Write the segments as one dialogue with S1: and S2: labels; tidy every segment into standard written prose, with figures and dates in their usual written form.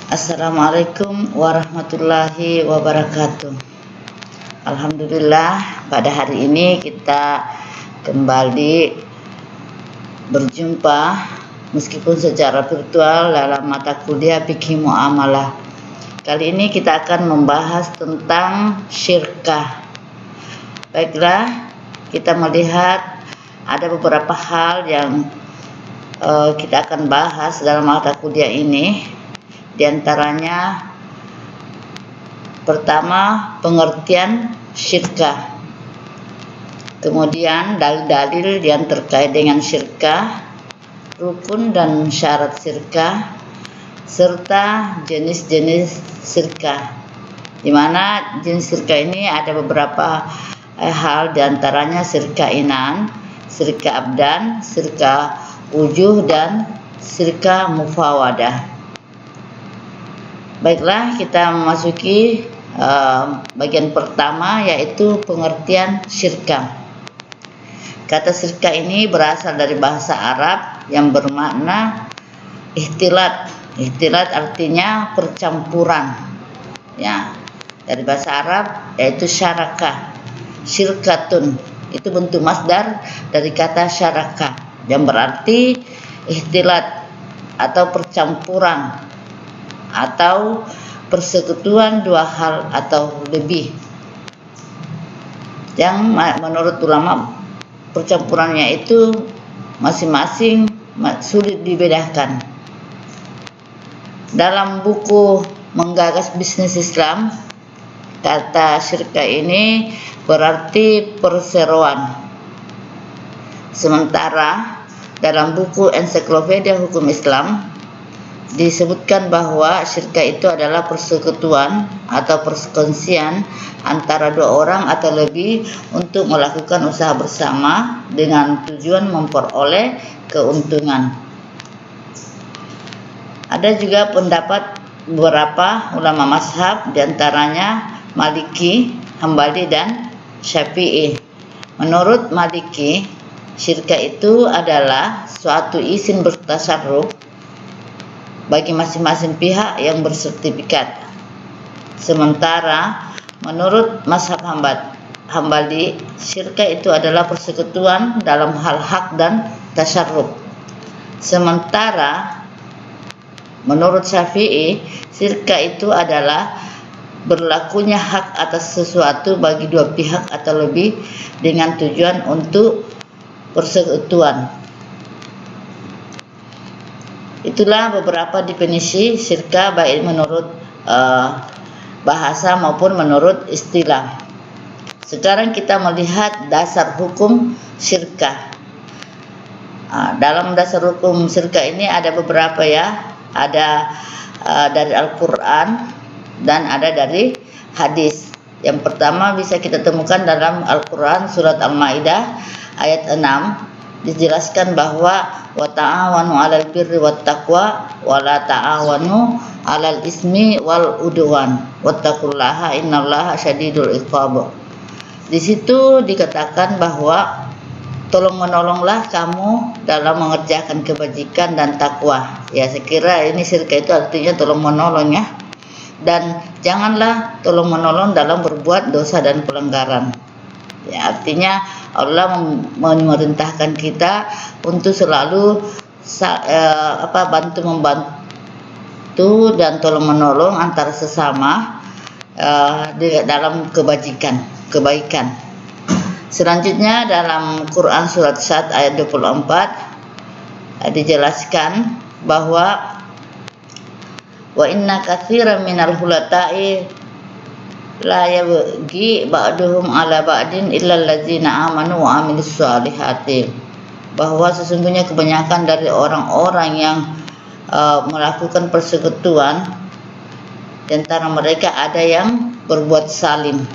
S1: Assalamualaikum warahmatullahi wabarakatuh. Alhamdulillah, pada hari ini kita kembali berjumpa meskipun secara virtual dalam mata kuliah fikih muamalah. Kali ini kita akan membahas tentang syirkah. Baiklah, kita melihat ada beberapa hal yang kita akan bahas dalam mata kuliah ini. Di antaranya pertama, pengertian syirkah, kemudian dalil-dalil yang terkait dengan syirkah, rukun dan syarat syirkah, serta jenis-jenis syirkah, di mana jenis syirkah ini ada beberapa hal, di antaranya syirkah inan, syirkah abdan, syirkah wujuh, dan syirkah mufawadah. Baiklah, kita memasuki bagian pertama, yaitu pengertian syirkah. Kata syirkah ini berasal dari bahasa Arab yang bermakna ihtilat. Ihtilat artinya percampuran. Ya, dari bahasa Arab yaitu syarakah. Syirkatun itu bentuk masdar dari kata syarakah yang berarti ihtilat atau percampuran atau persekutuan dua hal atau lebih, yang menurut ulama percampurannya itu masing-masing sulit dibedakan. Dalam buku Menggagas Bisnis Islam, kata syirkah ini berarti perseroan. Sementara dalam buku Ensiklopedia Hukum Islam disebutkan bahwa syirkah itu adalah persekutuan atau persekongsian antara dua orang atau lebih untuk melakukan usaha bersama dengan tujuan memperoleh keuntungan. Ada juga pendapat beberapa ulama mazhab, diantaranya Maliki, Hambali, dan Syafi'i. Menurut Maliki, syirkah itu adalah suatu izin bertasarruf bagi masing-masing pihak yang bersertifikat. Sementara menurut mazhab Hambali, syirkah itu adalah persekutuan dalam hal hak dan tasarruf. Sementara menurut Syafi'i, syirkah itu adalah berlakunya hak atas sesuatu bagi dua pihak atau lebih dengan tujuan untuk persekutuan. Itulah beberapa definisi syirkah baik menurut bahasa maupun menurut istilah. Sekarang kita melihat dasar hukum syirkah. Dalam dasar hukum syirkah ini ada beberapa, ya. Ada dari Al-Quran dan ada dari hadis. Yang pertama bisa kita temukan dalam Al-Quran surat Al-Maidah ayat 6. Dijelaskan bahwa wa ta'awanu 'alal birri wat taqwa wa la ta'awanu 'alal ismi wal udwan wattaqullaha innallaha syadidul iqab. Di situ dikatakan bahwa tolong menolonglah kamu dalam mengerjakan kebajikan dan takwa. Ya, saya kira ini syirkah itu artinya tolong menolong, ya. Dan janganlah tolong menolong dalam berbuat dosa dan pelanggaran. Ya, artinya Allah memerintahkan kita untuk selalu bantu membantu dan tolong menolong antara sesama dalam kebaikan. Selanjutnya dalam Quran surat Sad ayat 24 dijelaskan bahwa wa inna katsiran minal hulata'i la yabghi ba'duhum ala ba'din illal ladzina amanu wa amilus solihati, bahwa sesungguhnya kebanyakan dari orang-orang yang melakukan persekutuan di antara mereka ada yang berbuat salim,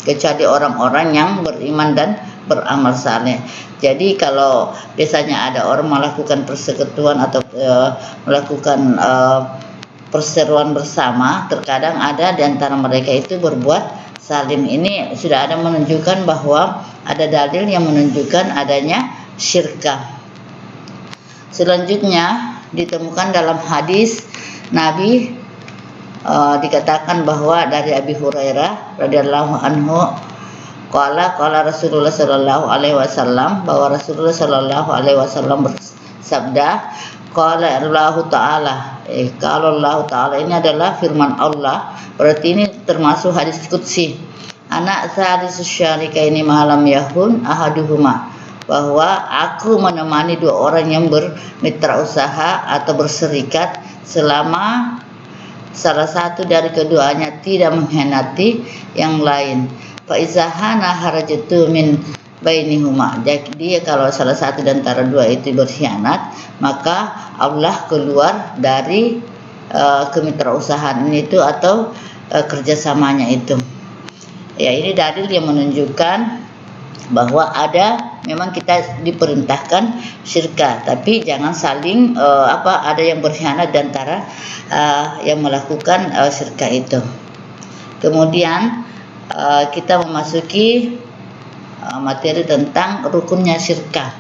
S1: kecuali orang-orang yang beriman dan beramal saleh. Jadi kalau biasanya ada orang melakukan persekutuan atau melakukan perseroan bersama, terkadang ada di antara mereka itu berbuat salim. Ini sudah ada menunjukkan bahwa ada dalil yang menunjukkan adanya syirkah. Selanjutnya ditemukan dalam hadis Nabi dikatakan bahwa dari Abi Hurairah radhiyallahu anhu qala Rasulullah sallallahu alaihi wasallam, bahwa Rasulullah sallallahu alaihi wasallam bersabda, qala Allah taala, kalau Allah taala ini adalah firman Allah, berarti ini termasuk hadis qudsi. Anak salisus syarikaini malam yahun ahaduhuma, bahwa aku menemani dua orang yang bermitra usaha atau berserikat selama salah satu dari keduanya tidak mengkhianati yang lain. Fa izahana harajatu min bainihuma, jadi kalau salah satu di antara dua itu berkhianat, maka Allah keluar dari kemitrausahaan itu atau kerjasamanya itu. Ya, ini dalil yang menunjukkan bahwa memang kita diperintahkan syirka, tapi jangan saling ada yang berkhianat di antara yang melakukan syirka itu. Kemudian kita memasuki materi tentang rukunnya syirka.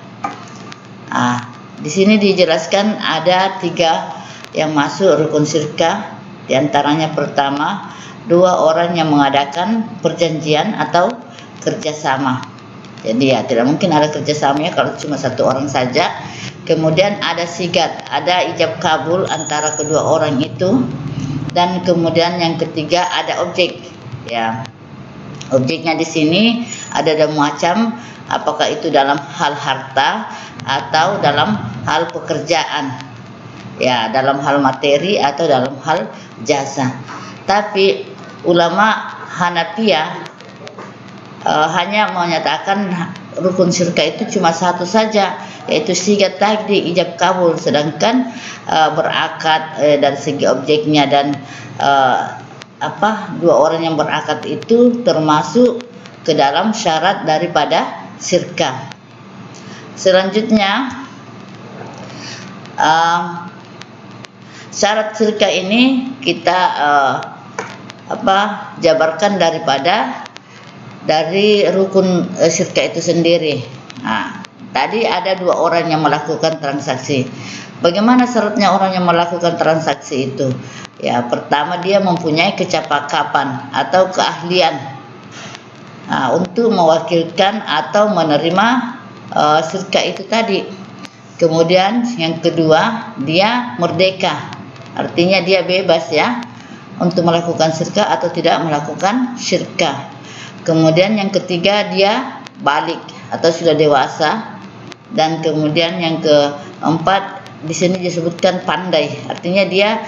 S1: Di sini dijelaskan ada 3 yang masuk rukun syirka. Di antaranya pertama, 2 orang yang mengadakan perjanjian atau kerjasama. Jadi ya tidak mungkin ada kerjasamanya kalau cuma 1 orang saja. Kemudian ada sigat, ada ijab kabul antara kedua orang itu. Dan kemudian yang ketiga ada objek. Ya, objeknya di sini ada macam, apakah itu dalam hal harta atau dalam hal pekerjaan. Ya, dalam hal materi atau dalam hal jasa. Tapi ulama Hanafiyah hanya menyatakan rukun syirka itu cuma 1 saja, yaitu sigat tadi, ijab kabul. Sedangkan berakad dari segi objeknya dan 2 orang yang berakad itu termasuk ke dalam syarat daripada syirka. Selanjutnya syarat syirka ini kita jabarkan dari rukun syirka itu sendiri. Tadi ada 2 orang yang melakukan transaksi. Bagaimana syaratnya orang yang melakukan transaksi itu? Ya, pertama dia mempunyai kecakapan atau keahlian untuk mewakilkan atau menerima syirka itu tadi. Kemudian yang kedua, dia merdeka, artinya dia bebas ya untuk melakukan syirka atau tidak melakukan syirka. Kemudian yang ketiga, dia balik atau sudah dewasa. Dan kemudian yang keempat, di sini disebutkan pandai, artinya dia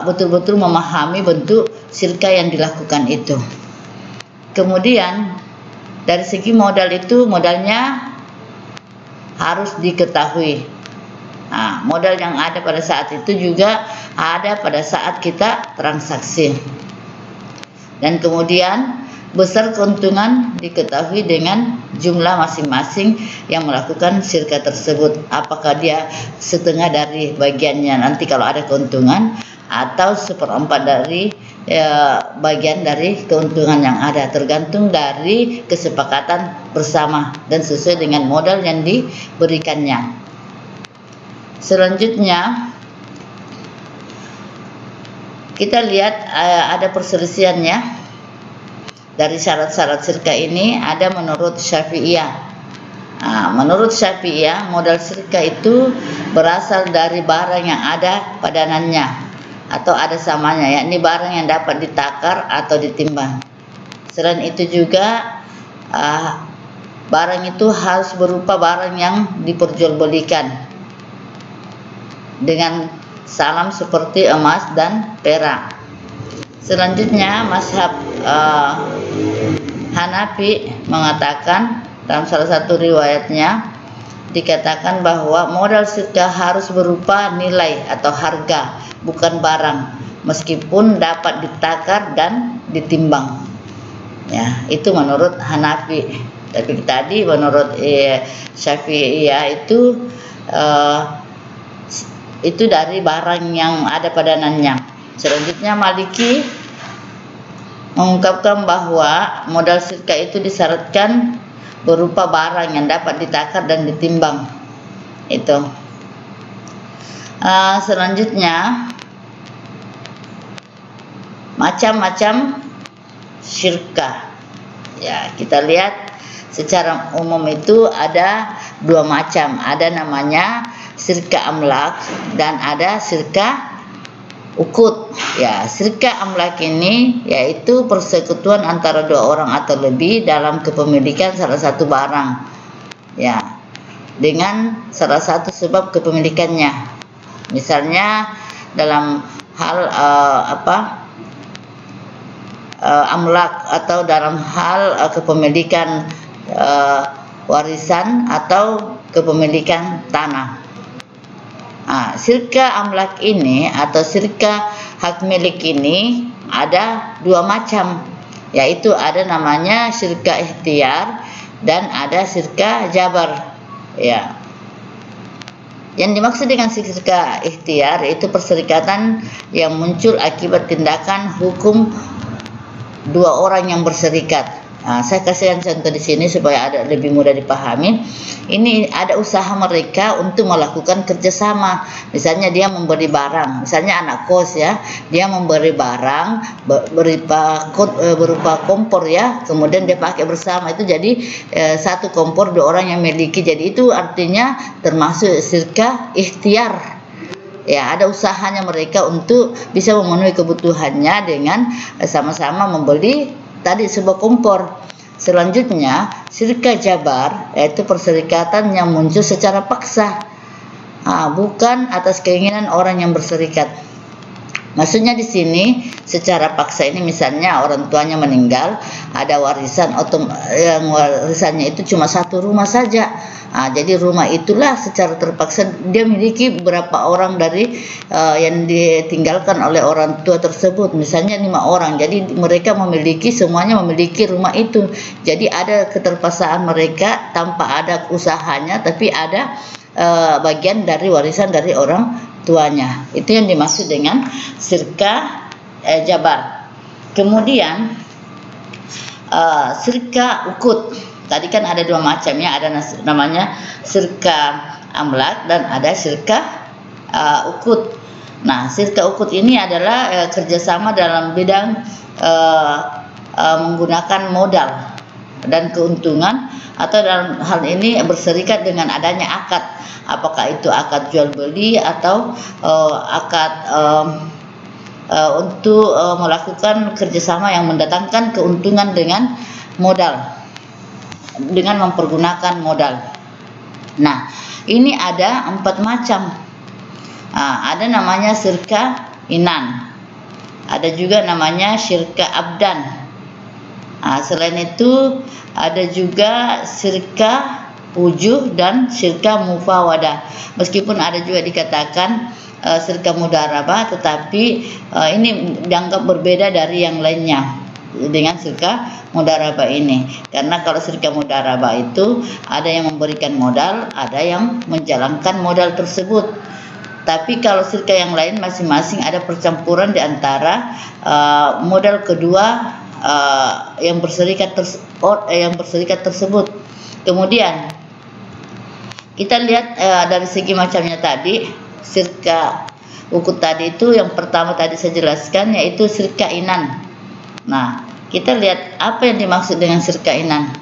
S1: betul-betul memahami bentuk syirka yang dilakukan itu. Kemudian dari segi modal itu, modalnya harus diketahui. Modal yang ada pada saat itu juga ada pada saat kita transaksi. Dan kemudian besar keuntungan diketahui dengan jumlah masing-masing yang melakukan syirka tersebut. Apakah dia setengah dari bagiannya nanti kalau ada keuntungan, atau 1/4 dari bagian dari keuntungan yang ada, tergantung dari kesepakatan bersama dan sesuai dengan modal yang diberikannya. Selanjutnya kita lihat ada perselisihannya. Dari syarat-syarat syirka ini ada menurut Syafi'iyah. Menurut Syafi'iyah, modal syirka itu berasal dari barang yang ada padanannya atau ada samanya, yakni barang yang dapat ditakar atau ditimbang. Selain itu juga barang itu harus berupa barang yang diperjualbelikan dengan salam seperti emas dan perak. Selanjutnya mazhab Hanafi mengatakan, dalam salah satu riwayatnya dikatakan bahwa modal syirka harus berupa nilai atau harga, bukan barang, meskipun dapat ditakar dan ditimbang. Ya, itu menurut Hanafi. Tapi tadi menurut Syafi'iyah itu dari barang yang ada padanannya. Selanjutnya Maliki mengungkapkan bahwa modal syirka itu disyaratkan berupa barang yang dapat ditakar dan ditimbang. Itu. Selanjutnya macam-macam syirkah. Ya, kita lihat secara umum itu ada dua macam. Ada namanya syirkah amlak dan ada syirkah ukut. Ya, syirkah amlak ini yaitu persekutuan antara dua orang atau lebih dalam kepemilikan salah satu barang. Ya, dengan salah satu sebab kepemilikannya. Misalnya dalam hal amlak atau dalam hal kepemilikan warisan atau kepemilikan tanah. Syirkah amlak ini atau syirkah hak milik ini ada dua macam, yaitu ada namanya syirkah ikhtiar dan ada syirkah jabar. Ya, yang dimaksud dengan syirkah ikhtiar yaitu perserikatan yang muncul akibat tindakan hukum dua orang yang berserikat. Saya kasihkan contoh di sini supaya ada lebih mudah dipahami. Ini ada usaha mereka untuk melakukan kerjasama. Misalnya dia memberi barang, misalnya anak kos ya, dia memberi barang berupa kompor ya, kemudian dia pakai bersama, itu jadi satu kompor dua orang yang miliki. Jadi itu artinya termasuk syirkah ikhtiar. Ya, ada usahanya mereka untuk bisa memenuhi kebutuhannya dengan sama-sama membeli tadi sebuah kompor. Selanjutnya syirkah jabar yaitu perserikatan yang muncul secara paksa, bukan atas keinginan orang yang berserikat. Maksudnya di sini secara paksa ini misalnya orang tuanya meninggal, ada warisan yang warisannya itu cuma satu rumah saja. Jadi rumah itulah secara terpaksa dia miliki beberapa orang dari yang ditinggalkan oleh orang tua tersebut, misalnya 5 orang. Jadi mereka semuanya memiliki rumah itu. Jadi ada keterpaksaan mereka tanpa ada usahanya, tapi ada bagian dari warisan dari orang tuanya. Itu yang dimaksud dengan syirkah jabar. Kemudian syirkah ukut. Tadi kan ada dua macam ya, ada namanya syirkah amlak dan ada syirkah ukut. Nah, syirkah ukut ini adalah kerjasama dalam bidang menggunakan modal dan keuntungan, atau dalam hal ini berserikat dengan adanya akad, apakah itu akad jual beli atau akad untuk melakukan kerjasama yang mendatangkan keuntungan dengan modal, dengan mempergunakan modal. Nah, ini ada 4 macam. Ada namanya syirkah inan, ada juga namanya syirkah abdan. Selain itu ada juga syirkah wujuh dan syirkah mufawadah. Meskipun ada juga dikatakan syirkah mudarabah, tetapi ini dianggap berbeda dari yang lainnya dengan syirkah mudarabah ini. Karena kalau syirkah mudarabah itu ada yang memberikan modal, ada yang menjalankan modal tersebut. Tapi kalau syirkah yang lain masing-masing ada percampuran di antara modal kedua yang berserikat tersebut. Kemudian kita lihat dari segi macamnya tadi, syirkah ukut tadi itu yang pertama tadi saya jelaskan yaitu syirkah inan. Nah, kita lihat apa yang dimaksud dengan syirkah inan.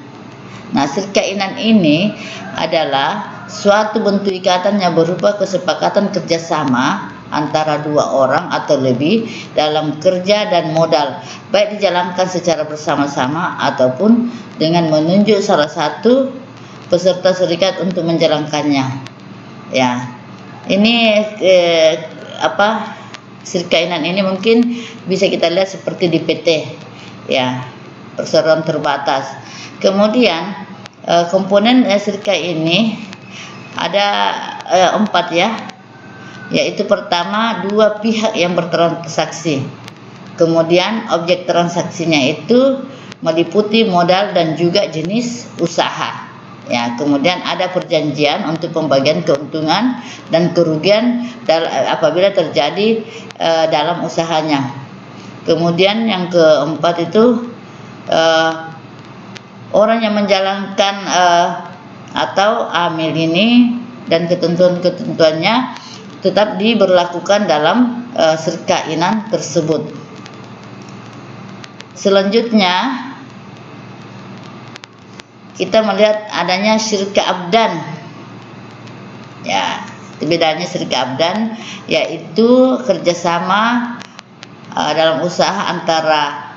S1: Nah, syirkah inan ini adalah suatu bentuk ikatan yang berupa kesepakatan kerjasama antara 2 orang atau lebih dalam kerja dan modal, baik dijalankan secara bersama-sama ataupun dengan menunjuk salah satu peserta serikat untuk menjalankannya. Ya, ini syirkah inan ini mungkin bisa kita lihat seperti di PT, ya, perseroan terbatas. Kemudian komponen syirkah ini ada 4 ya, yaitu pertama 2 pihak yang bertransaksi. Kemudian objek transaksinya itu meliputi modal dan juga jenis usaha. Ya, kemudian ada perjanjian untuk pembagian keuntungan dan kerugian apabila terjadi dalam usahanya. Kemudian yang keempat itu orang yang menjalankan atau amil ini dan ketentuan-ketentuannya tetap diberlakukan dalam syirkah inan tersebut. Selanjutnya kita melihat adanya syirka abdan. Ya, bedanya syirka abdan yaitu kerjasama dalam usaha antara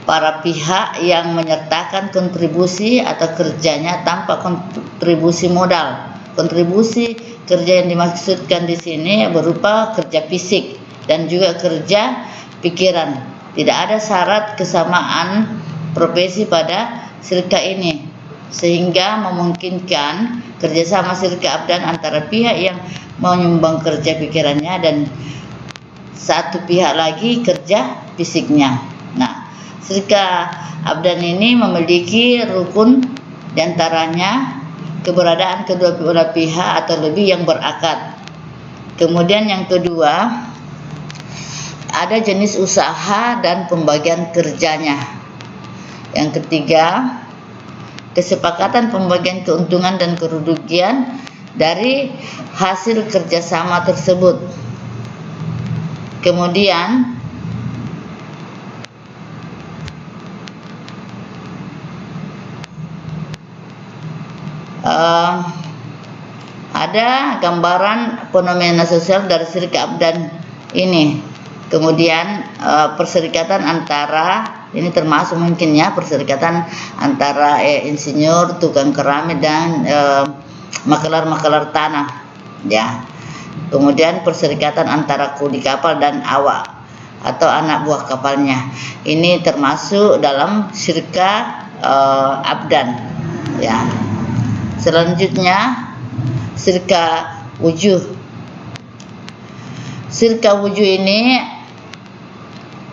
S1: para pihak yang menyertakan kontribusi atau kerjanya tanpa kontribusi modal. Kontribusi kerja yang dimaksudkan di sini berupa kerja fisik dan juga kerja pikiran. Tidak ada syarat kesamaan profesi pada syirka ini, sehingga memungkinkan kerjasama syirka abdan antara pihak yang menyumbang kerja pikirannya dan satu pihak lagi kerja fisiknya. Nah, syirka abdan ini memiliki rukun, diantaranya keberadaan kedua belah pihak atau lebih yang berakad. Kemudian yang kedua, ada jenis usaha dan pembagian kerjanya. Yang ketiga, kesepakatan pembagian keuntungan dan kerugian dari hasil kerjasama tersebut. Kemudian ada gambaran fenomena sosial dari syirka abdan ini. Kemudian perserikatan antara, ini termasuk mungkin ya, perserikatan antara insinyur, tukang keramik dan makelar-makelar tanah ya. Kemudian perserikatan antara kru di kapal dan awak atau anak buah kapalnya. Ini termasuk dalam syirka abdan ya. Selanjutnya syirka wujuh. Syirka wujuh ini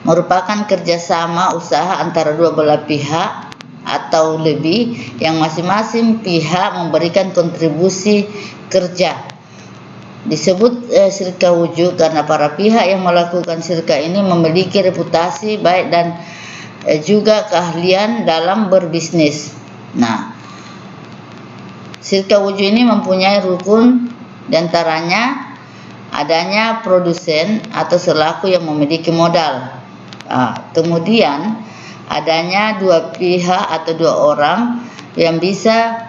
S1: merupakan kerjasama usaha antara dua belah pihak atau lebih yang masing-masing pihak memberikan kontribusi kerja. Disebut syirka wujuh karena para pihak yang melakukan syirka ini memiliki reputasi baik dan juga keahlian dalam berbisnis. Nah, syirka wujuh ini mempunyai rukun, diantaranya adanya produsen atau selaku yang memiliki modal. Kemudian adanya dua pihak atau dua orang yang bisa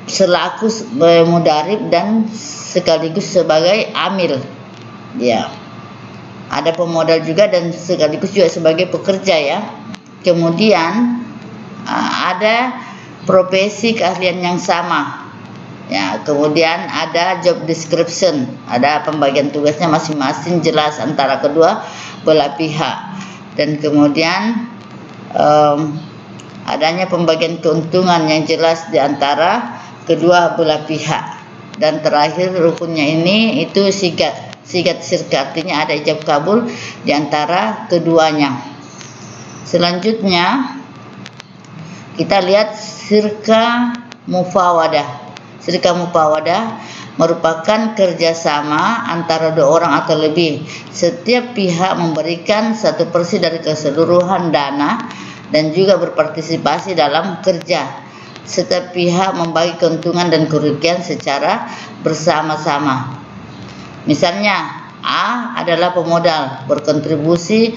S1: selaku mudarib dan sekaligus sebagai amil ya. Ada pemodal juga dan sekaligus juga sebagai pekerja ya. Kemudian ada profesi keahlian yang sama ya. Kemudian ada job description, ada pembagian tugasnya masing-masing jelas antara kedua belah pihak. Dan kemudian adanya pembagian keuntungan yang jelas di antara kedua belah pihak. Dan terakhir rukunnya ini itu sigat syirka, artinya ada ijab kabul di antara keduanya. Selanjutnya kita lihat syirka mufawadah. Syirka mufawadah merupakan kerjasama antara dua orang atau lebih. Setiap pihak memberikan 1% dari keseluruhan dana dan juga berpartisipasi dalam kerja. Setiap pihak membagi keuntungan dan kerugian secara bersama-sama. Misalnya A adalah pemodal, berkontribusi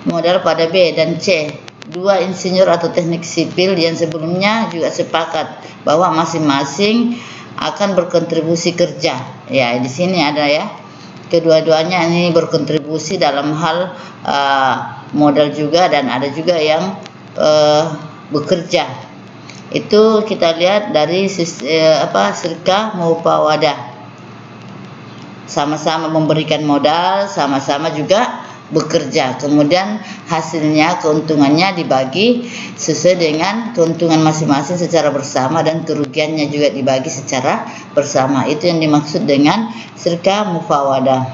S1: modal pada B dan C. Dua insinyur atau teknik sipil yang sebelumnya juga sepakat bahwa masing-masing akan berkontribusi kerja. Ya, di sini ada ya. Kedua-duanya ini berkontribusi dalam hal modal juga dan ada juga yang bekerja. Itu kita lihat dari syirka mufawadah. Sama-sama memberikan modal, sama-sama juga bekerja. Kemudian hasilnya, keuntungannya dibagi sesuai dengan keuntungan masing-masing secara bersama dan kerugiannya juga dibagi secara bersama. Itu yang dimaksud dengan syirka mufawadah.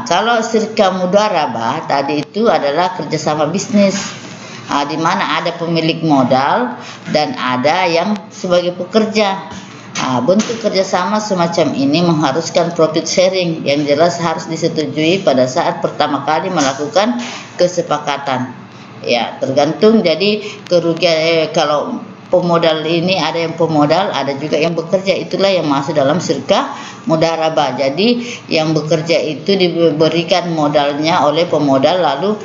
S1: Kalau syirka mudharabah tadi itu adalah kerjasama bisnis, di mana ada pemilik modal dan ada yang sebagai pekerja. Bentuk kerjasama semacam ini mengharuskan profit sharing yang jelas harus disetujui pada saat pertama kali melakukan kesepakatan. Ya, tergantung. Jadi kerugian kalau pemodal ini ada yang pemodal, ada juga yang bekerja. Itulah yang masuk dalam syirkah mudharabah. Jadi yang bekerja itu diberikan modalnya oleh pemodal, lalu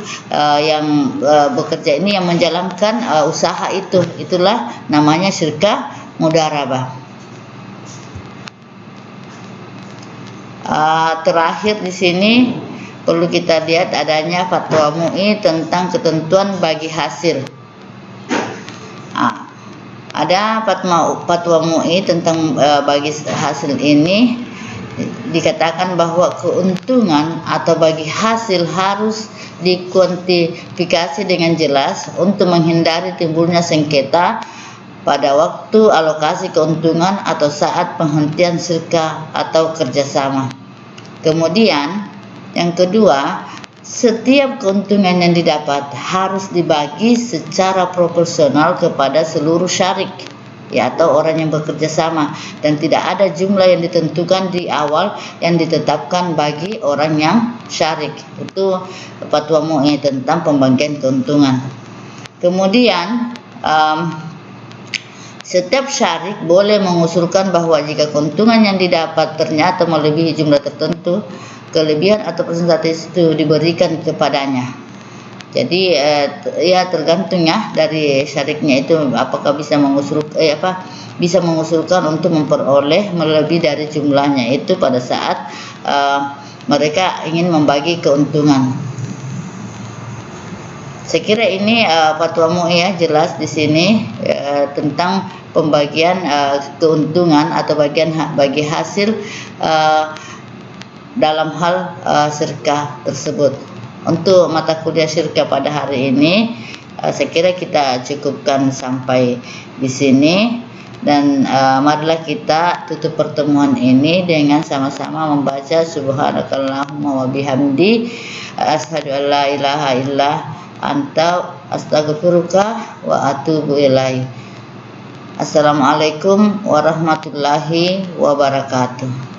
S1: yang bekerja ini yang menjalankan usaha itu. Itulah namanya syirkah mudharabah. Terakhir di sini perlu kita lihat adanya fatwa MUI tentang ketentuan bagi hasil. Ada fatwa MUI tentang bagi hasil ini dikatakan bahwa keuntungan atau bagi hasil harus dikuantifikasi dengan jelas untuk menghindari timbulnya sengketa pada waktu alokasi keuntungan atau saat penghentian syirkah atau kerjasama. Kemudian yang kedua, setiap keuntungan yang didapat harus dibagi secara proporsional kepada seluruh syarik, ya, atau orang yang bekerja sama, dan tidak ada jumlah yang ditentukan di awal yang ditetapkan bagi orang yang syarik. Itu fatwa MUI tentang pembagian keuntungan. Kemudian setiap syarik boleh mengusulkan bahwa jika keuntungan yang didapat ternyata melebihi jumlah tertentu, kelebihan atau persentase itu diberikan kepadanya. Jadi ya tergantung ya dari syariknya itu apakah bisa mengusulkan untuk memperoleh melebihi dari jumlahnya itu pada saat mereka ingin membagi keuntungan. Saya kira ini fatwa MUI ya, jelas di sini tentang pembagian keuntungan atau bagi hasil dalam hal syirkah tersebut. Untuk mata kuliah syirkah pada hari ini saya kira kita cukupkan sampai di sini, dan marilah kita tutup pertemuan ini dengan sama-sama membaca subhanakallahumma wa bihamdi asyhadu an la ilaha illa anta astaghfiruka wa atubu ilaik. Assalamualaikum warahmatullahi wabarakatuh.